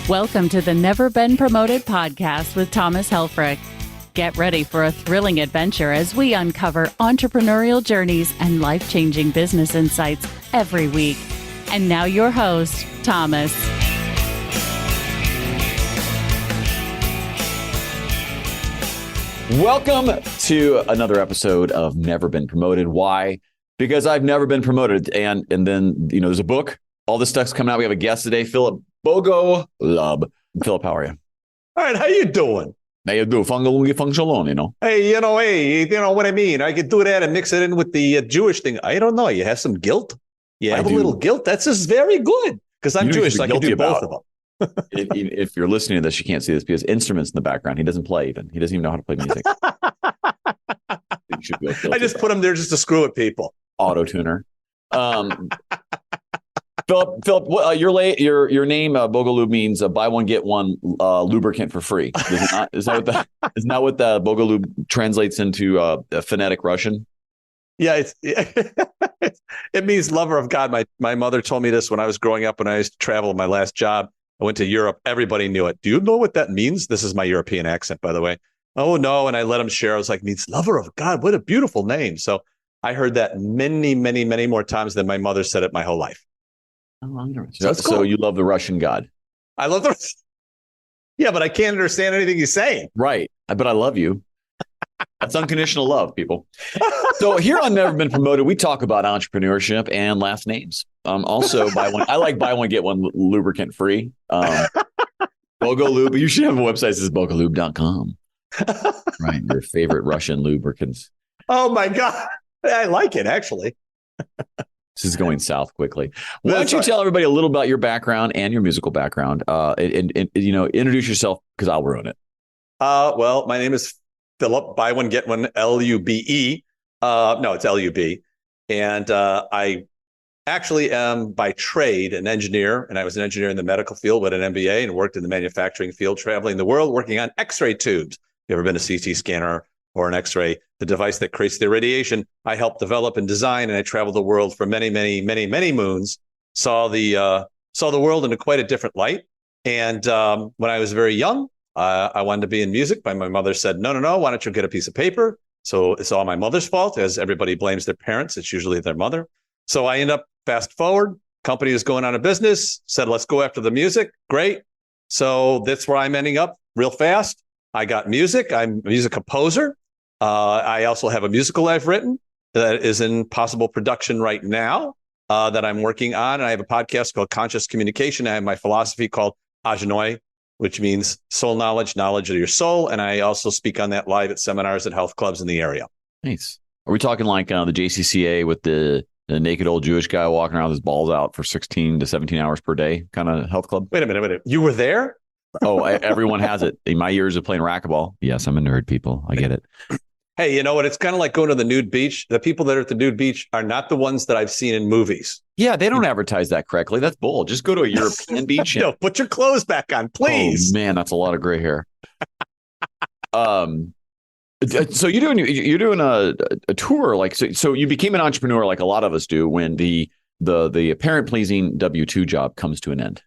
Welcome to the Never Been Promoted podcast with Thomas Helfrich. Get ready for a thrilling adventure as we uncover entrepreneurial journeys and life-changing business insights every week. And now your host, Thomas. Welcome to another episode of Never Been Promoted. Why? Because I've never been promoted. And then, there's a book. All this stuff's coming out. We have a guest today, Phillip Bogolub. Phillip, how are you? All right, how you doing? How you do? Function, Hey, you know what I mean? I could do that and mix it in with the Jewish thing. I don't know. You have some guilt? You have a little guilt? That's just very good because I'm Jewish, so I can do both of them. If you're listening to this, you can't see this because instruments in the background. He doesn't play even. He doesn't even know how to play music. I just put him there just to screw with people. Auto tuner. Phillip, your name Bogolub means buy one get one lubricant for free. Is that what the Bogolub translates into phonetic Russian? Yeah, it means lover of God. My mother told me this when I was growing up. When I used to travel, my last job, I went to Europe. Everybody knew it. Do you know what that means? This is my European accent, by the way. Oh, no. And I let him share. I was like, means lover of God. What a beautiful name. So I heard that many, many, many more times than my mother said it my whole life. So you love the Russian God. I love the. Yeah, but I can't understand anything he's saying. Right. But I love you. That's unconditional love, people. So here on Never Been Promoted, we talk about entrepreneurship and last names. Also, I like buy one, get one lubricant free. Bogolub. You should have a website that says bogolub.com. Right. Your favorite Russian lubricants. Oh, my God. I like it, actually. This is going south quickly. Why don't you tell everybody a little about your background and your musical background? And introduce yourself because I'll ruin it. Well, my name is Phillip. Buy one, get one. Lube. No, it's Lub. And I actually am by trade an engineer, and I was an engineer in the medical field with an MBA and worked in the manufacturing field, traveling the world, working on X-ray tubes. You ever been a CT scanner or an X-ray, the device that creates the radiation? I helped develop and design, and I traveled the world for many, many, many, many moons. Saw the world in quite a different light. And when I was very young, I wanted to be in music, but my mother said, no, why don't you get a piece of paper? So it's all my mother's fault, as everybody blames their parents. It's usually their mother. So I end up fast forward. Company is going out of business. Said, let's go after the music. Great. So that's where I'm ending up real fast. I got music. I'm a music composer. I also have a musical I've written that is in possible production right now that I'm working on. And I have a podcast called Conscious Communication. I have my philosophy called AJANOI, which means soul knowledge of your soul. And I also speak on that live at seminars at health clubs in the area. Nice. Are we talking like the JCCA with the naked old Jewish guy walking around with his balls out for 16 to 17 hours per day kind of health club? Wait a minute. You were there? Oh, everyone has it. In my years of playing racquetball. Yes, I'm a nerd, people. I get it. Hey, you know what? It's kind of like going to the nude beach. The people that are at the nude beach are not the ones that I've seen in movies. Yeah, they don't advertise that correctly. That's bull. Just go to a European beach. No, put your clothes back on, please. Oh, man, that's a lot of gray hair. So you're doing a tour, like so you became an entrepreneur like a lot of us do when the parent pleasing W-2 job comes to an end.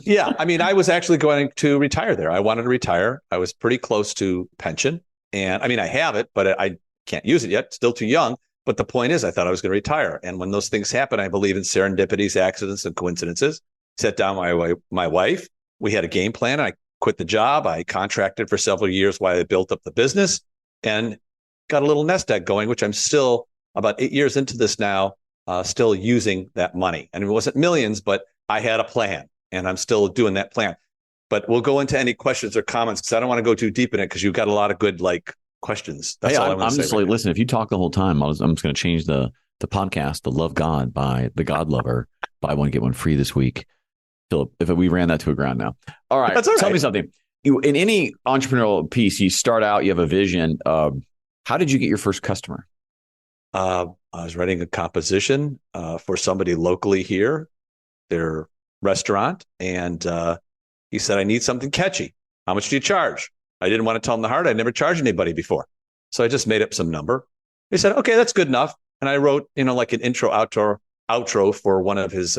Yeah, I mean, I was actually going to retire there. I wanted to retire. I was pretty close to pension. And I mean, I have it, but I can't use it yet. Still too young. But the point is, I thought I was going to retire. And when those things happen, I believe in serendipities, accidents, and coincidences. Sat down my wife. We had a game plan. I quit the job. I contracted for several years while I built up the business and got a little nest egg going, which I'm still about 8 years into this now, still using that money. And it wasn't millions, but I had a plan and I'm still doing that plan. But we'll go into any questions or comments because I don't want to go too deep in it because you've got a lot of good questions. That's all I want to say. I'm just like, listen, if you talk the whole time, I'm just going to change the podcast, The Love God by The God Lover. Buy one, get one free this week. Phillip, if we ran that to a ground now. All right. That's all right. Tell me something. In any entrepreneurial piece, you start out, you have a vision. How did you get your first customer? I was writing a composition for somebody locally here, their restaurant. And he said, I need something catchy. How much do you charge? I didn't want to tell him the hard. I'd never charged anybody before. So I just made up some number. He said, okay, that's good enough. And I wrote, like an intro outro for one of his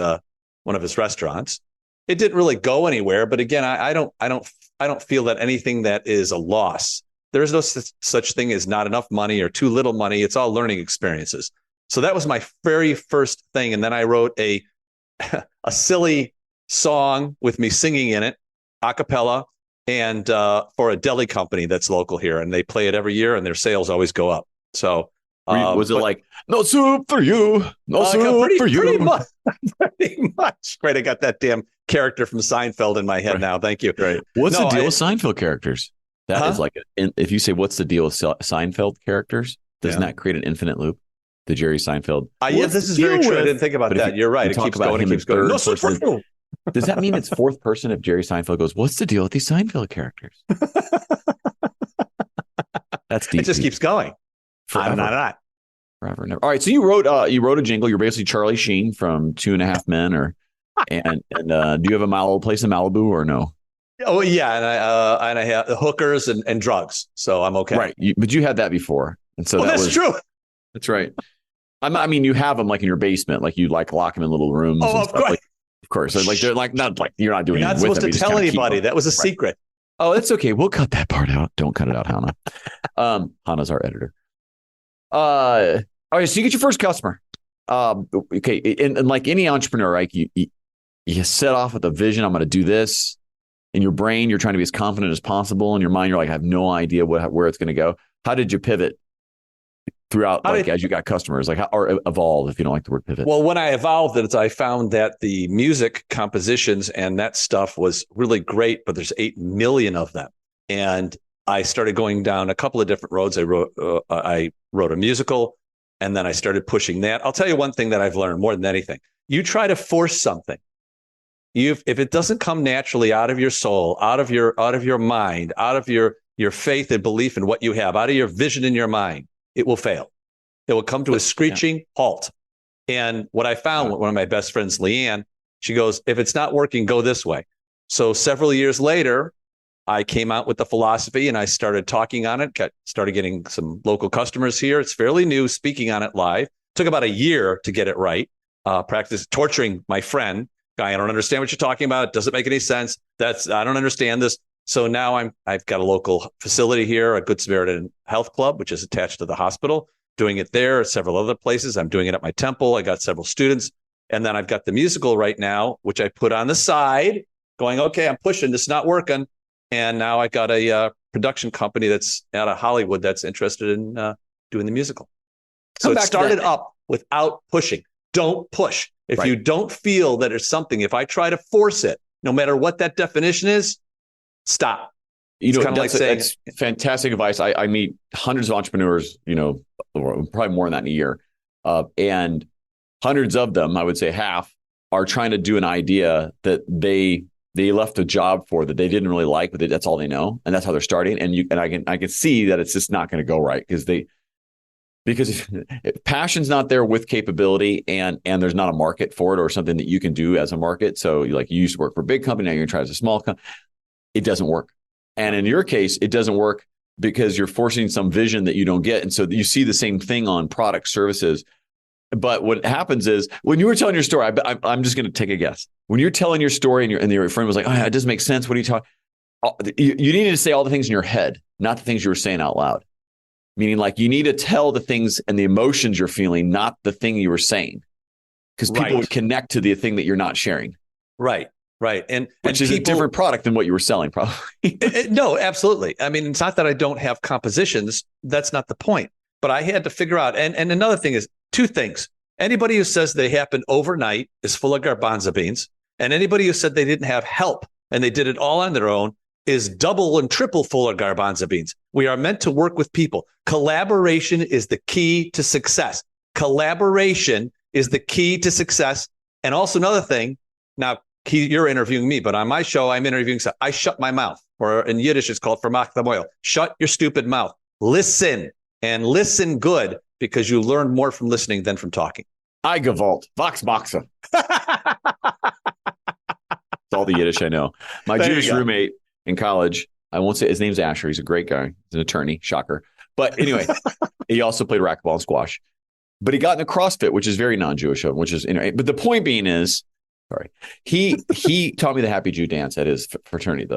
restaurants. it didn't really go anywhere. But again, I don't feel that anything that is a loss. There is no such thing as not enough money or too little money. It's all learning experiences. So that was my very first thing. And then I wrote a silly song with me singing in it, a cappella, and for a deli company that's local here. And they play it every year and their sales always go up. So was it like, no soup for you, no soup for you? Pretty much. Great. I got that damn character from Seinfeld in my head now. Thank you. Right. What's the deal with Seinfeld characters? That is like, if you say, what's the deal with Seinfeld characers? Doesn't that create an infinite loop? The Jerry Seinfeld. Yeah, this is very true. I didn't think about that. You're right. It keeps going. It keeps going. No soup for you. Does that mean it's fourth person if Jerry Seinfeld goes, what's the deal with these Seinfeld characters? That's deep. It just keeps going. Forever. Not. Forever. Never. All right. So you wrote a jingle. You're basically Charlie Sheen from 2.5 Men, and do you have a place in Malibu or no? Oh yeah, and I have hookers and drugs, so I'm okay. Right, but you had that before, and so that's true. That's right. I mean, you have them like in your basement, like you like lock them in little rooms. Oh, and stuff. Of course. Like they're like not like you're not doing. You're not supposed to tell anybody. That was a secret. Oh, that's okay. We'll cut that part out. Don't cut it out, Hannah. Hannah's our editor. All right. So you get your first customer. Okay, and like any entrepreneur, right? You set off with a vision. I'm going to do this. In your brain, you're trying to be as confident as possible. In your mind, you're like, I have no idea where it's going to go. How did you pivot throughout, as you got customers, or evolve, if you don't like the word pivot? Well, when I evolved it, I found that the music compositions and that stuff was really great, but there's 8 million of them. And I started going down a couple of different roads. I wrote a musical, and then I started pushing that. I'll tell you one thing that I've learned more than anything. You try to force something. If it doesn't come naturally out of your soul, out of your mind, out of your faith and belief in what you have, out of your vision in your mind, it will fail. It will come to a screeching halt. And what I found, one of my best friends, Leanne, she goes, if it's not working, go this way. So several years later, I came out with the philosophy and I started talking on it, started getting some local customers here. It's fairly new, speaking on it live. Took about a year to get it right. Practice torturing my friend. I don't understand what you're talking about. It doesn't make any sense. I don't understand this. So now I've got a local facility here, a Good Samaritan Health Club, which is attached to the hospital, doing it there, several other places. I'm doing it at my temple. I got several students. And then I've got the musical right now, which I put on the side going, okay, I'm pushing, this is not working. And now I got a production company that's out of Hollywood that's interested in doing the musical. So it started up without pushing. Don't push. If you don't feel that it's something, if I try to force it, no matter what that definition is, stop. It's kind of like saying, that's fantastic advice. I meet hundreds of entrepreneurs, or probably more than that in a year. And hundreds of them, I would say half, are trying to do an idea that they left a job for that they didn't really like, but that's all they know. And that's how they're starting. And I can see that it's just not going to go right because if passion's not there with capability and there's not a market for it or something that you can do as a market. So you used to work for a big company, now you're going to try as a small company. It doesn't work. And in your case, it doesn't work because you're forcing some vision that you don't get. And so you see the same thing on product services. But what happens is when you were telling your story, I'm just going to take a guess. When you're telling your story and your friend was like, oh, yeah, it doesn't make sense. What are you talking? You needed to say all the things in your head, not the things you were saying out loud. Meaning you need to tell the things and the emotions you're feeling, not the thing you were saying. Because people would connect to the thing that you're not sharing. Right. Which is a different product than what you were selling, probably. No, absolutely. I mean, it's not that I don't have compositions. That's not the point. But I had to figure out. And another thing is 2 things. Anybody who says they happened overnight is full of garbanzo beans. And anybody who said they didn't have help and they did it all on their own is double and triple full of garbanzo beans. We are meant to work with people. Collaboration is the key to success. Collaboration is the key to success. And also another thing, now you're interviewing me, but on my show, I'm interviewing, so I shut my mouth, or in Yiddish, it's called vermach the moil. Shut your stupid mouth. Listen, and listen good, because you learn more from listening than from talking. I gewalt, Vox Boxa. It's all the Yiddish I know. My Jewish roommate in college, I won't say his name's Asher. He's a great guy. He's an attorney. Shocker. But anyway, he also played racquetball and squash. But he got into CrossFit, which is very non-Jewish, but the point being is, Sorry. He taught me the Happy Jew dance at his fraternity.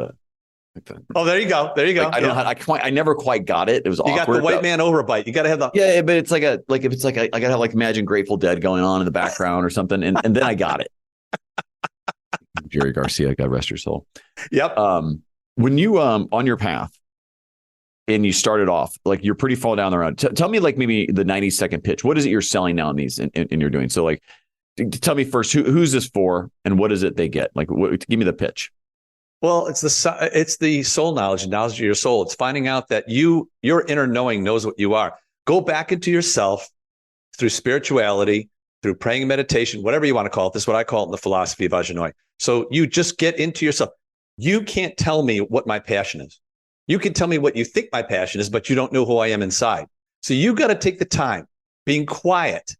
Oh, there you go. There you go. Like, I don't know how I never quite got it. It was awkward. You got the white man overbite. You got to have the but it's like if it's like I gotta have like Imagine Grateful Dead going on in the background or something, and then I got it. Jerry Garcia, God rest your soul. Yep. When you on your path and you started off, like you're pretty far down the road. Tell me like maybe the 90-second pitch. What is it you're selling now in these and you're doing? So like, tell me first who's this for and what is it they get? Like, give me the pitch. Well, it's the soul knowledge and knowledge of your soul. It's finding out that your inner knowing knows what you are. Go back into yourself through spirituality, through praying and meditation, whatever you want to call it. This is what I call it in the philosophy of AJANOI. So you just get into yourself. You can't tell me what my passion is. You can tell me what you think my passion is, but you don't know who I am inside. So you got to take the time, being quiet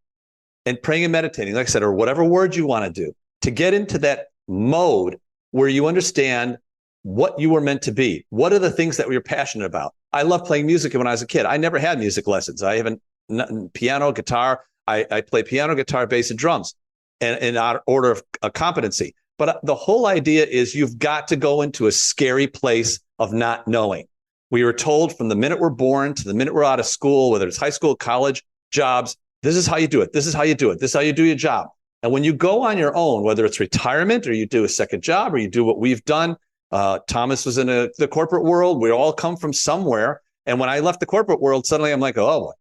and praying and meditating, like I said, or whatever word you want to do, to get into that mode where you understand what you were meant to be. What are the things that you're passionate about? I loved playing music when I was a kid. I never had music lessons. I haven't piano, guitar. I play piano, guitar, bass, and drums in order of competency. But the whole idea is you've got to go into a scary place of not knowing. We were told from the minute we're born to the minute we're out of school, whether it's high school, college, jobs, this is how you do it. This is how you do it. This is how you do your job. And when you go on your own, whether it's retirement or you do a second job or you do what we've done, Thomas was in the corporate world. We all come from somewhere. And when I left the corporate world, suddenly I'm like, oh,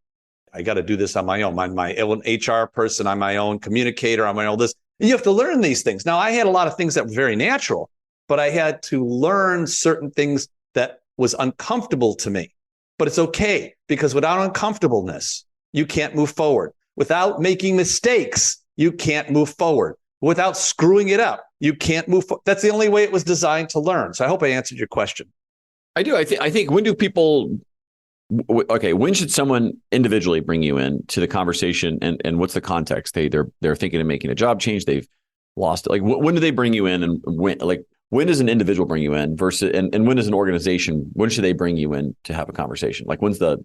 I got to do this on my own. I'm my own HR person. I'm my own communicator. I'm my own this. And you have to learn these things. Now, I had a lot of things that were very natural, but I had to learn certain things that was uncomfortable to me. But it's okay, because without uncomfortableness, you can't move forward. Without making mistakes, you can't move forward. Without screwing it up, you can't move forward. That's the only way it was designed to learn. So I hope I answered your question. I do. I think when do people... Okay, when should someone individually bring you in to the conversation, and what's the context? They're thinking of making a job change. They've lost it. Like, when do they bring you in, and when does an individual bring you in versus and when does an organization? When should they bring you in to have a conversation? Like, when's the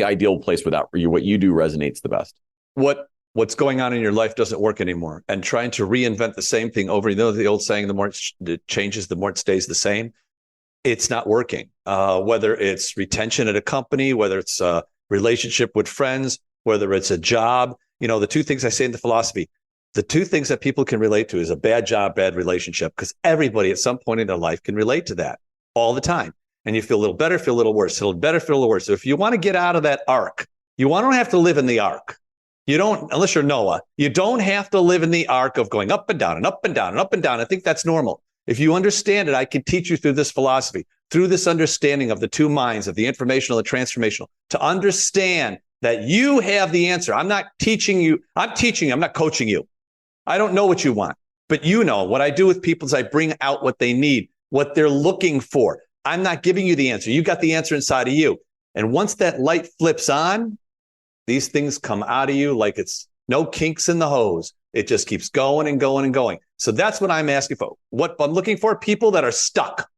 ideal place where what you do resonates the best? What's going on in your life doesn't work anymore, and trying to reinvent the same thing over. You know the old saying: the more it changes, the more it stays the same. It's not working. Whether it's retention at a company, whether it's a relationship with friends, whether it's a job, the two things I say in the philosophy, the two things that people can relate to is a bad job, bad relationship, because everybody at some point in their life can relate to that all the time. And you feel a little better, feel a little worse, feel better, feel a little worse. So if you want to get out of that arc, you don't have to live in the arc. You don't, unless you're Noah, you don't have to live in the arc of going up and down and up and down and up and down. I think that's normal. If you understand it, I can teach you through this philosophy, through this understanding of the two minds, of the informational and transformational, to understand that you have the answer. I'm not teaching you. I'm teaching you. I'm not coaching you. I don't know what you want, but you know. What I do with people is I bring out what they need, what they're looking for. I'm not giving you the answer. You got the answer inside of you. And once that light flips on, these things come out of you like it's no kinks in the hose. It just keeps going and going and going. So that's what I'm asking for. What I'm looking for, people that are stuck.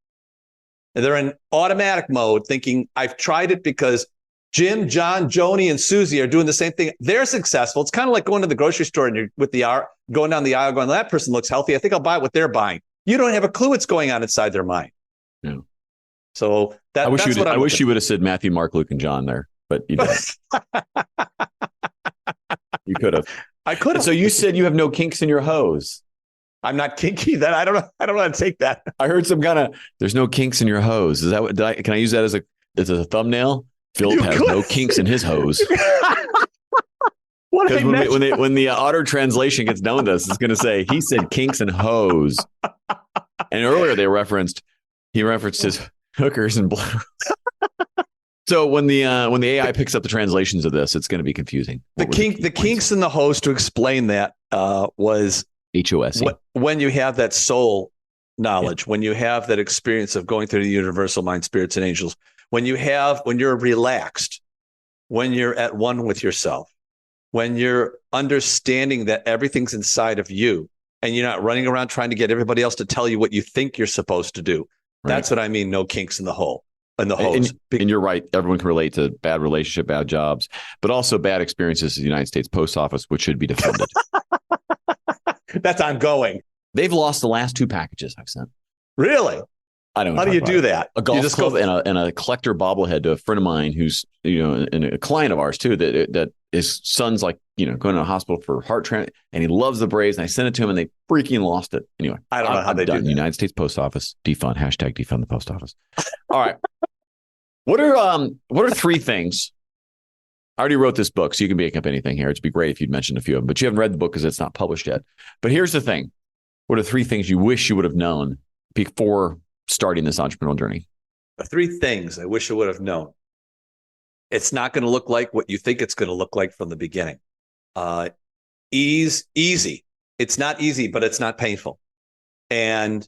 And they're in automatic mode thinking, I've tried it because Jim, John, Joni, and Susie are doing the same thing. They're successful. It's kind of like going to the grocery store and you're going down the aisle going, that person looks healthy. I think I'll buy what they're buying. You don't have a clue what's going on inside their mind. Yeah. So I wish you would have said Matthew, Mark, Luke, and John there, but you didn't. You could have. I could have. So you said you have no kinks in your hose. I'm not kinky. That I don't know how to take that. I heard some kind of there's no kinks in your hose. Is that what can I use that as a thumbnail? Philip has no kinks in his hose. Because when the auto translation gets known to us, it's going to say he said kinks and hose. And earlier he referenced his hookers and blows. So when the AI picks up the translations of this, it's going to be confusing. The kinks in the hose, to explain that was HOS. When you have that soul knowledge, when you have that experience of going through the universal mind, spirits, and angels, when you're relaxed, when you're at one with yourself, when you're understanding that everything's inside of you and you're not running around trying to get everybody else to tell you what you think you're supposed to do. Right. That's what I mean. No kinks in the hole. And the hose. And you're right. Everyone can relate to bad relationship, bad jobs, but also bad experiences in the United States Post Office, which should be defended. That's ongoing. They've lost the last 2 packages I've sent. Really? I don't know. How do you do that? A golf club and a collector bobblehead to a friend of mine who's, and a client of ours too, that his son's like, going to a hospital for heart transplant, and he loves the Braves. And I sent it to him and they freaking lost it. Anyway, I don't know how they do that. United States Post Office, defund, #defund the post office. All right. What are 3 things? I already wrote this book, so you can make up anything here. It'd be great if you'd mentioned a few of them, but you haven't read the book because it's not published yet. But here's the thing. What are 3 things you wish you would have known before starting this entrepreneurial journey? The 3 things I wish I would have known. It's not going to look like what you think it's going to look like from the beginning. Easy. It's not easy, but it's not painful. And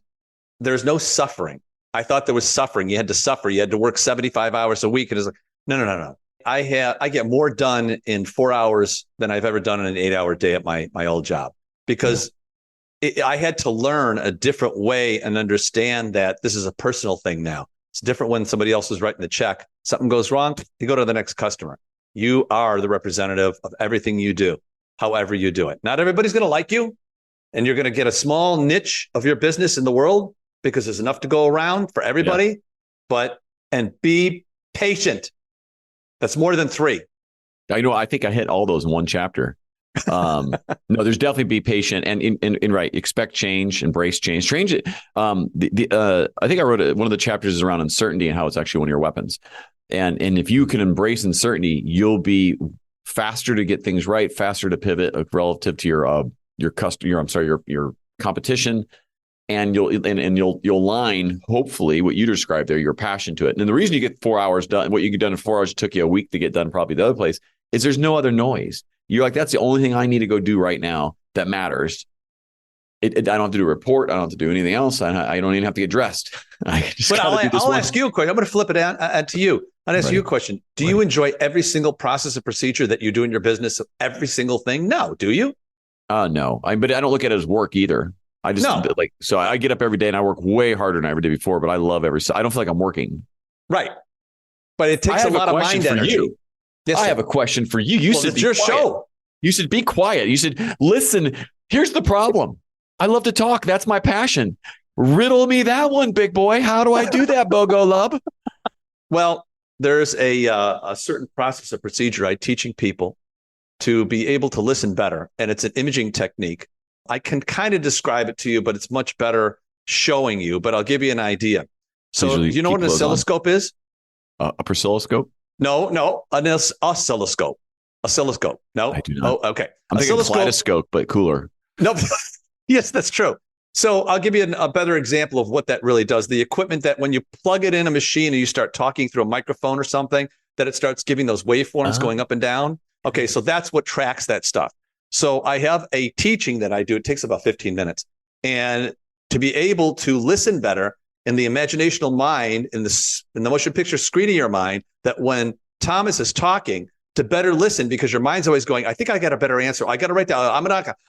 there's no suffering. I thought there was suffering. You had to suffer. You had to work 75 hours a week. And it's like, no. I get more done in 4 hours than I've ever done in an 8-hour day at my old job, because I had to learn a different way and understand that this is a personal thing now. It's different when somebody else is writing the check. Something goes wrong, you go to the next customer. You are the representative of everything you do, however you do it. Not everybody's going to like you, and you're going to get a small niche of your business in the world because there's enough to go around for everybody. Yeah. And be patient. That's more than 3. I think I hit all those in one chapter. No, there's definitely be patient and right. Expect change, embrace change. Change it. I think I wrote one of the chapters is around uncertainty and how it's actually one of your weapons. And if you can embrace uncertainty, you'll be faster to get things right, faster to pivot relative to your competition, and you'll align hopefully what you described there, your passion to it. And the reason you get 4 hours done, what you get done in 4 hours, it took you a week to get done probably the other place, is there's no other noise. You're like, that's the only thing I need to go do right now that matters. I don't have to do a report. I don't have to do anything else. I don't even have to get dressed. I'll ask you a question. I'm going to flip it to you. I'll ask you a question. Do you enjoy every single process and procedure that you do in your business? Every single thing? No. Do you? No. But I don't look at it as work either. I just so I get up every day and I work way harder than I ever did before, but I love I don't feel like I'm working. Right. But it takes a lot of mind energy. You. Yes, I have a question for you. You said, it's your show. You should be quiet. You said, listen, here's the problem. I love to talk. That's my passion. Riddle me that one, big boy. How do I do that, Bogolub? Well, there's a certain process or procedure I'm teaching people to be able to listen better. And it's an imaging technique. I can kind of describe it to you, but it's much better showing you. But I'll give you an idea. So do you know what an oscilloscope is? A oscilloscope? No, an oscilloscope. Oscilloscope. No, I do not. Oh, okay. I'm thinking kaleidoscope, but cooler. No, yes, that's true. So I'll give you a better example of what that really does. The equipment that when you plug it in a machine and you start talking through a microphone or something, that it starts giving those waveforms going up and down. Okay, so that's what tracks that stuff. So I have a teaching that I do. It takes about 15 minutes. And to be able to listen better in the imaginational mind, in the motion picture screen of your mind, that when Thomas is talking, to better listen, because your mind's always going, I think I got a better answer. I got to write down,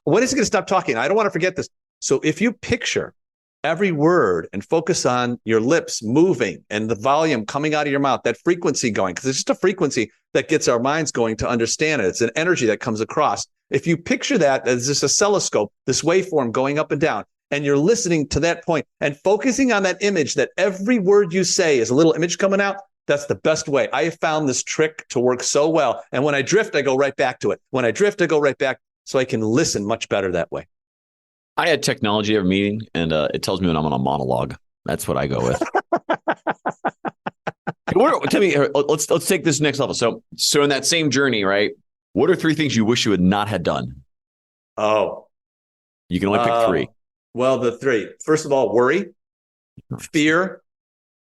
when is he going to stop talking? I don't want to forget this. So if you picture every word and focus on your lips moving and the volume coming out of your mouth, that frequency going, because it's just a frequency that gets our minds going to understand it. It's an energy that comes across. If you picture that as this oscilloscope, this waveform going up and down, and you're listening to that point and focusing on that image, that every word you say is a little image coming out, that's the best way. I have found this trick to work so well. And when I drift, I go right back to it. When I drift, I go right back, so I can listen much better that way. I had technology every meeting, and it tells me when I'm on a monologue. That's what I go with. Tell me, let's take this next level. So in that same journey, right? What are 3 things you wish you would not have done? Oh, you can only pick 3. Well, the 3. First of all, worry, fear.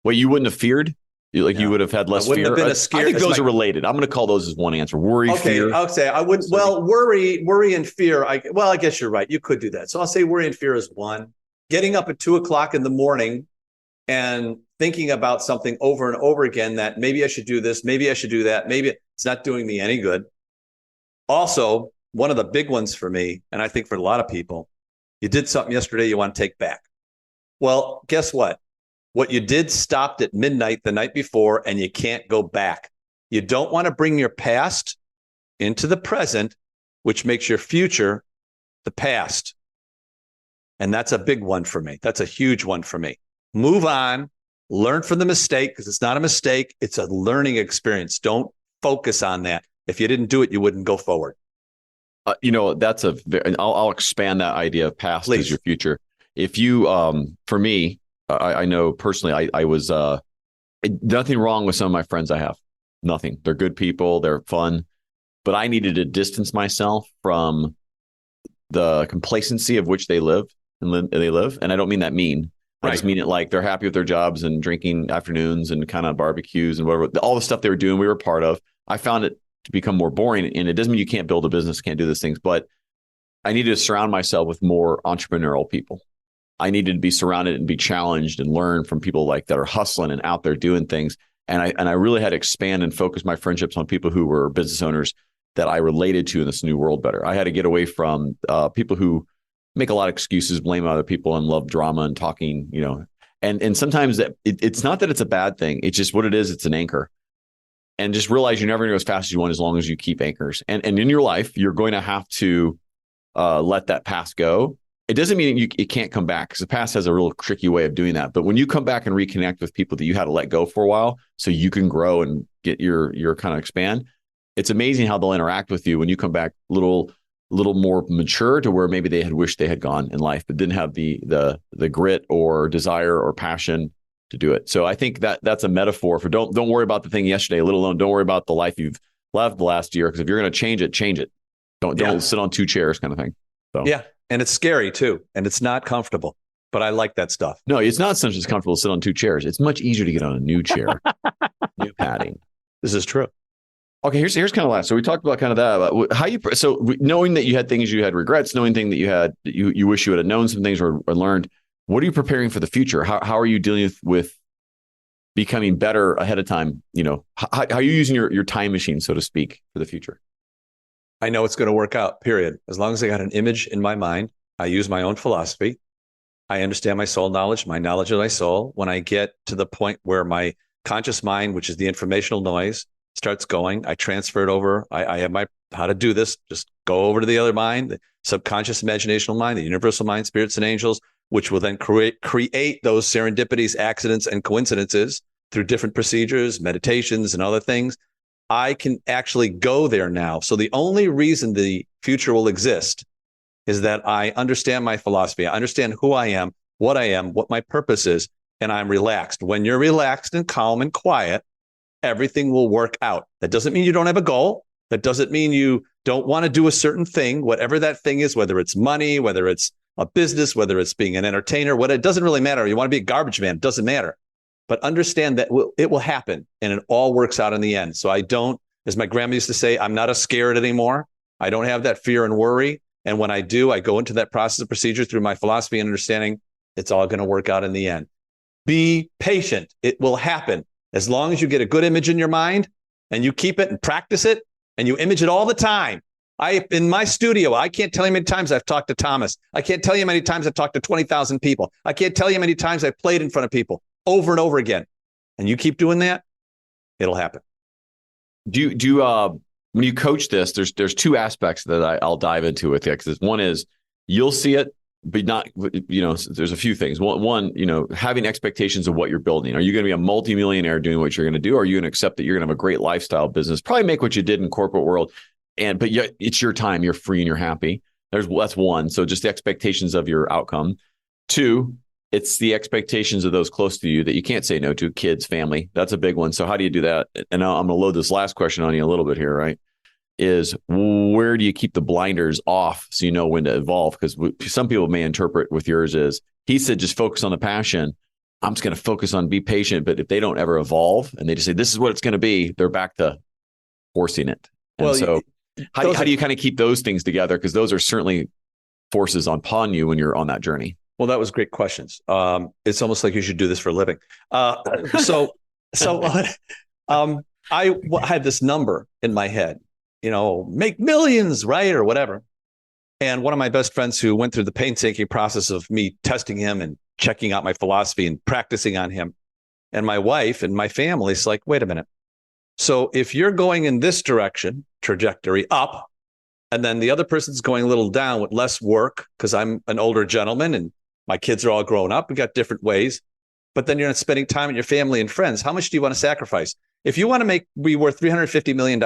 Wait, you wouldn't have feared? You would have had less fear? Have been a scare. I think those are related. I'm going to call those as one answer. Worry, fear. Okay, I'll say I wouldn't. Well, worry and fear. I guess you're right. You could do that. So I'll say worry and fear is 1. Getting up at 2:00 in the morning and thinking about something over and over again, that maybe I should do this, maybe I should do that, maybe it's not doing me any good. Also, one of the big ones for me, and I think for a lot of people, you did something yesterday you want to take back. Well, guess what? What you did stopped at midnight the night before, and you can't go back. You don't want to bring your past into the present, which makes your future the past. And that's a big one for me. That's a huge one for me. Move on, learn from the mistake, because it's not a mistake. It's a learning experience. Don't focus on that. If you didn't do it, you wouldn't go forward. That's I'll expand that idea of past Please. is your future. If you, for me, I know personally, I was, nothing wrong with some of my friends I have. Nothing. They're good people. They're fun. But I needed to distance myself from the complacency of which they live. And I don't mean that mean. I just mean it like they're happy with their jobs and drinking afternoons and kind of barbecues and whatever. All the stuff they were doing, we were part of. I found it to become more boring. And it doesn't mean you can't build a business, can't do these things. But I needed to surround myself with more entrepreneurial people. I needed to be surrounded and be challenged and learn from people like that are hustling and out there doing things. And I really had to expand and focus my friendships on people who were business owners that I related to in this new world better. I had to get away from people who make a lot of excuses, blame other people, and love drama and talking, and sometimes that it's not that it's a bad thing. It's just what it is. It's an anchor. And just realize you're never going to go as fast as you want as long as you keep anchors. And in your life, you're going to have to let that past go. It doesn't mean it can't come back, because the past has a real tricky way of doing that. But when you come back and reconnect with people that you had to let go for a while so you can grow and get your kind of expand, it's amazing how they'll interact with you when you come back a little more mature to where maybe they had wished they had gone in life, but didn't have the grit or desire or passion to do it. So I think that's a metaphor for don't worry about the thing yesterday, let alone don't worry about the life you've lived the last year. Because if you're going to change it. Don't sit on two chairs kind of thing. So. Yeah. And it's scary too. And it's not comfortable, but I like that stuff. No, it's not such as comfortable to sit on two chairs. It's much easier to get on a new chair, new padding. This is true. Okay, here's kind of last. So we talked about kind of that, about how knowing that you had things you had regrets, knowing things that you had, you wish you would have known some things or learned. What are you preparing for the future? How are you dealing with becoming better ahead of time? How are you using your time machine, so to speak, for the future? I know it's going to work out, period. As long as I got an image in my mind, I use my own philosophy. I understand my soul knowledge, my knowledge of my soul. When I get to the point where my conscious mind, which is the informational noise, starts going, I transfer it over. I have how to do this. Just go over to the other mind, the subconscious imaginational mind, the universal mind, spirits and angels, which will then create those serendipities, accidents, and coincidences through different procedures, meditations, and other things. I can actually go there now. So the only reason the future will exist is that I understand my philosophy. I understand who I am, what my purpose is, and I'm relaxed. When you're relaxed and calm and quiet, everything will work out. That doesn't mean you don't have a goal. That doesn't mean you don't want to do a certain thing, whatever that thing is, whether it's money, whether it's a business, whether it's being an entertainer, it doesn't really matter. You want to be a garbage man, it doesn't matter. But understand that it will happen and it all works out in the end. So I don't, as my grandma used to say, I'm not a scared anymore. I don't have that fear and worry. And when I do, I go into that process of procedure through my philosophy and understanding it's all going to work out in the end. Be patient. It will happen. As long as you get a good image in your mind and you keep it and practice it and you image it all the time. In my studio, I can't tell you how many times I've talked to Thomas. I can't tell you how many times I've talked to 20,000 people. I can't tell you how many times I've played in front of people over and over again. And you keep doing that, it'll happen. When you coach this, there's two aspects that I'll dive into with you. Because one is you'll see it, but not, there's a few things. One, having expectations of what you're building. Are you going to be a multimillionaire doing what you're going to do? Or are you going to accept that you're going to have a great lifestyle business, probably make what you did in corporate world, but yet it's your time, you're free and you're happy. That's one. So just the expectations of your outcome. Two, it's the expectations of those close to you that you can't say no to, kids, family. That's a big one. So how do you do that? And I'm going to load this last question on you a little bit here, right? Is where do you keep the blinders off so you know when to evolve? Because some people may interpret with yours is, he said, just focus on the passion. I'm just going to focus on be patient. But if they don't ever evolve and they just say, this is what it's going to be, they're back to forcing it. And so how do you kind of keep those things together? Because those are certainly forces upon you when you're on that journey. Well, that was great questions. It's almost like you should do this for a living. I had this number in my head, make millions, right? Or whatever. And one of my best friends who went through the painstaking process of me testing him and checking out my philosophy and practicing on him, and my wife and my family, it's like, wait a minute. So if you're going in this direction, trajectory up, And then the other person's going a little down with less work because I'm an older gentleman and my kids are all grown up. We got different ways. But then you're not spending time with your family and friends. How much do you want to sacrifice? If you want to be worth $350 million,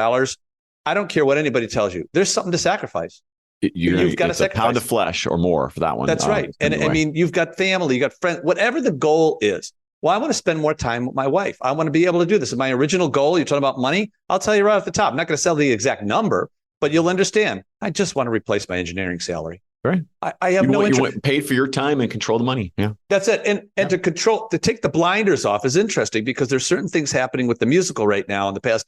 I don't care what anybody tells you. There's something to sacrifice. You've got to sacrifice. A pound of flesh or more for that one. That's right. And I mean, you've got family, you got friends, whatever the goal is. Well, I want to spend more time with my wife. I want to be able to do this. My original goal, you're talking about money. I'll tell you right off the top. I'm not going to sell the exact number, but you'll understand. I just want to replace my engineering salary. Right. I have no interest. You paid for your time and control the money. Yeah. That's it. And to take the blinders off is interesting because there's certain things happening with the musical right now in the past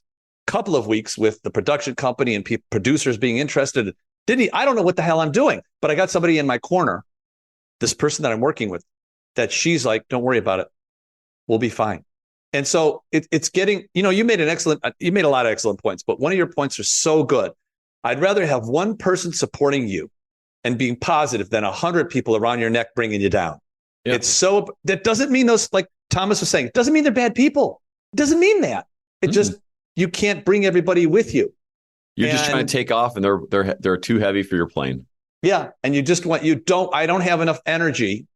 couple of weeks with the production company and producers being interested. I don't know what the hell I'm doing, but I got somebody in my corner, this person that I'm working with, that she's like, don't worry about it. We'll be fine. And so it's getting, you made a lot of excellent points, but one of your points are so good. I'd rather have one person supporting you and being positive than 100 people around your neck bringing you down. Yeah. That doesn't mean those, like Thomas was saying, it doesn't mean they're bad people. It doesn't mean that. It just, you can't bring everybody with you. You're just trying to take off and they're too heavy for your plane. Yeah. And I don't have enough energy.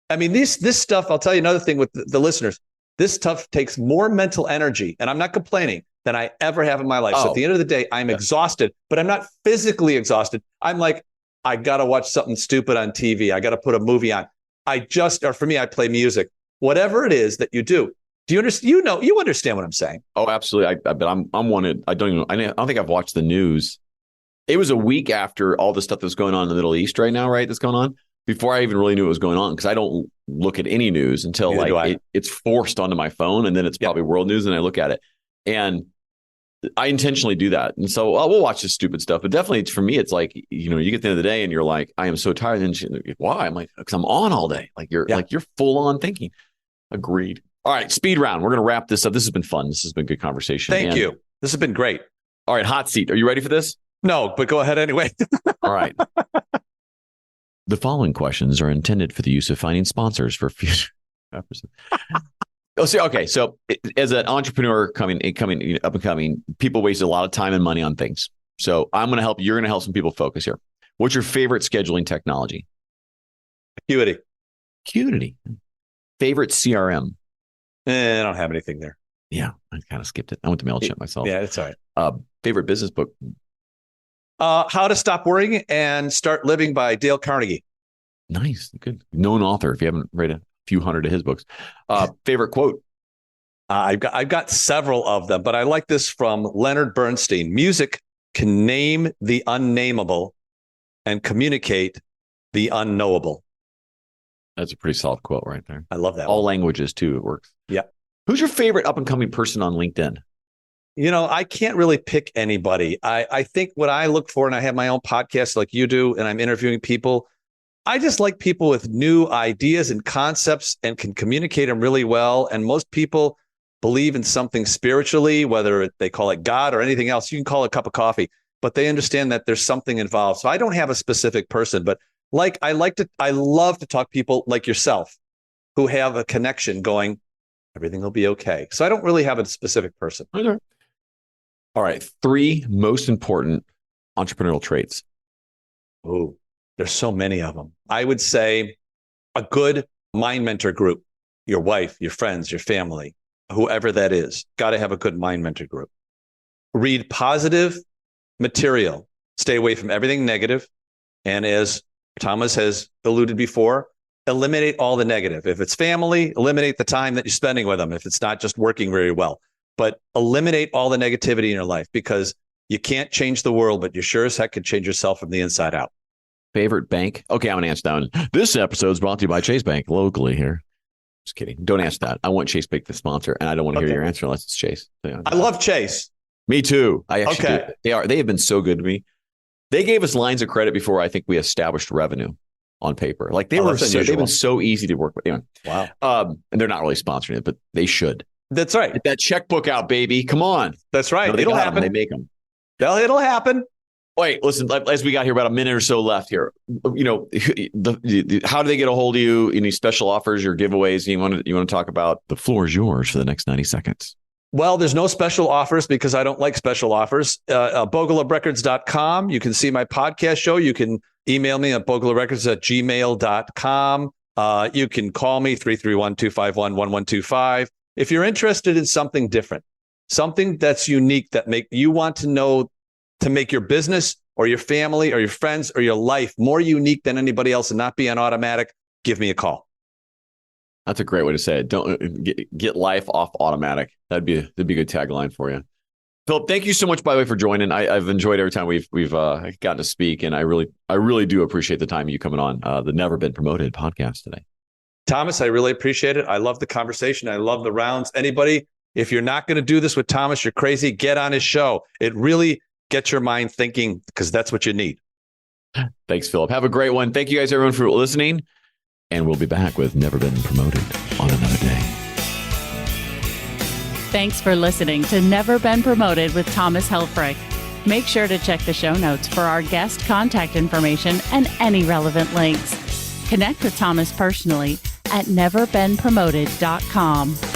I mean, this stuff, I'll tell you another thing with the listeners, this stuff takes more mental energy, and I'm not complaining, than I ever have in my life. So at the end of the day, I'm exhausted, but I'm not physically exhausted. I'm like, I got to watch something stupid on TV. I got to put a movie on. For me, I play music, whatever it is that you do. Do you understand? You understand what I'm saying? Oh, absolutely. But I'm wanted. I don't think I've watched the news. It was a week after all the stuff that's going on in the Middle East right now, right? That's going on before I even really knew what was going on. Cause I don't look at any news until it's forced onto my phone. And then it's probably world news. And I look at it and I intentionally do that. And so we'll watch this stupid stuff, but definitely for me, it's like, you get to the end of the day and you're like, I am so tired. And why? I'm like, cause I'm on all day. Like you're full on thinking. Agreed. All right. Speed round. We're going to wrap this up. This has been fun. This has been good conversation. Thank you. This has been great. All right. Hot seat. Are you ready for this? No, but go ahead anyway. All right. The following questions are intended for the use of finding sponsors for future episodes. So as an entrepreneur coming up and coming, people waste a lot of time and money on things. So I'm going to help. You're going to help some people focus here. What's your favorite scheduling technology? Acuity. Favorite CRM? I don't have anything there. Yeah, I kind of skipped it. I went to MailChimp myself. Yeah, it's all right. Favorite business book? How to Stop Worrying and Start Living by Dale Carnegie. Nice. Good. Known author. If you haven't read a few hundred of his books. Favorite quote? I've got several of them, but I like this from Leonard Bernstein. Music can name the unnameable and communicate the unknowable. That's a pretty solid quote right there. I love that. All languages too. It works. Yeah. Who's your favorite up and coming person on LinkedIn? I can't really pick anybody. I think what I look for, and I have my own podcast like you do, and I'm interviewing people. I just like people with new ideas and concepts and can communicate them really well. And most people believe in something spiritually, whether they call it God or anything else. You can call it a cup of coffee, but they understand that there's something involved. So I don't have a specific person, but I love to talk to people like yourself who have a connection going, everything will be okay. So I don't really have a specific person. Okay. All right. 3 most important entrepreneurial traits. Oh, there's so many of them. I would say a good mind mentor group, your wife, your friends, your family, whoever that is, got to have a good mind mentor group. Read positive material. Stay away from everything negative. And as Thomas has alluded before, eliminate all the negative. If it's family, eliminate the time that you're spending with them if it's not just working very well. But eliminate all the negativity in your life because you can't change the world, but you sure as heck can change yourself from the inside out. Favorite bank? Okay, I'm going to answer that one. This episode is brought to you by Chase Bank locally here. Just kidding. Don't answer that. I want Chase Bank to sponsor, and I don't want to hear your answer unless it's Chase. I love Chase. Me too. I actually do. They have been so good to me. They gave us lines of credit before I think we established revenue on paper. Like they've been so easy to work with. Anyway. Wow. And they're not really sponsoring it, but they should. That's right. Get that checkbook out, baby. Come on. That's right. It'll happen. They make them. It'll happen. Wait, listen, as we got here about a minute or so left here, how do they get a hold of you? Any special offers or giveaways you want to talk about? The floor is yours for the next 90 seconds. Well, there's no special offers because I don't like special offers. Bogolubrecords.com. You can see my podcast show. You can email me at bogolubrecords@gmail.com. You can call me 331-251-1125. If you're interested in something different, something that's unique that you want to know to make your business or your family or your friends or your life more unique than anybody else and not be on automatic, give me a call. That's a great way to say it. Don't get life off automatic. That'd be a good tagline for you. Phillip, thank you so much, by the way, for joining. I've enjoyed every time we've gotten to speak, and I really do appreciate the time you coming on the Never Been Promoted podcast today. Thomas, I really appreciate it. I love the conversation. I love the rounds. Anybody, if you're not going to do this with Thomas, you're crazy. Get on his show. It really gets your mind thinking because that's what you need. Thanks, Phillip. Have a great one. Thank you guys, everyone, for listening. And we'll be back with Never Been Promoted on another day. Thanks for listening to Never Been Promoted with Thomas Helfrich. Make sure to check the show notes for our guest contact information and any relevant links. Connect with Thomas personally at neverbeenpromoted.com.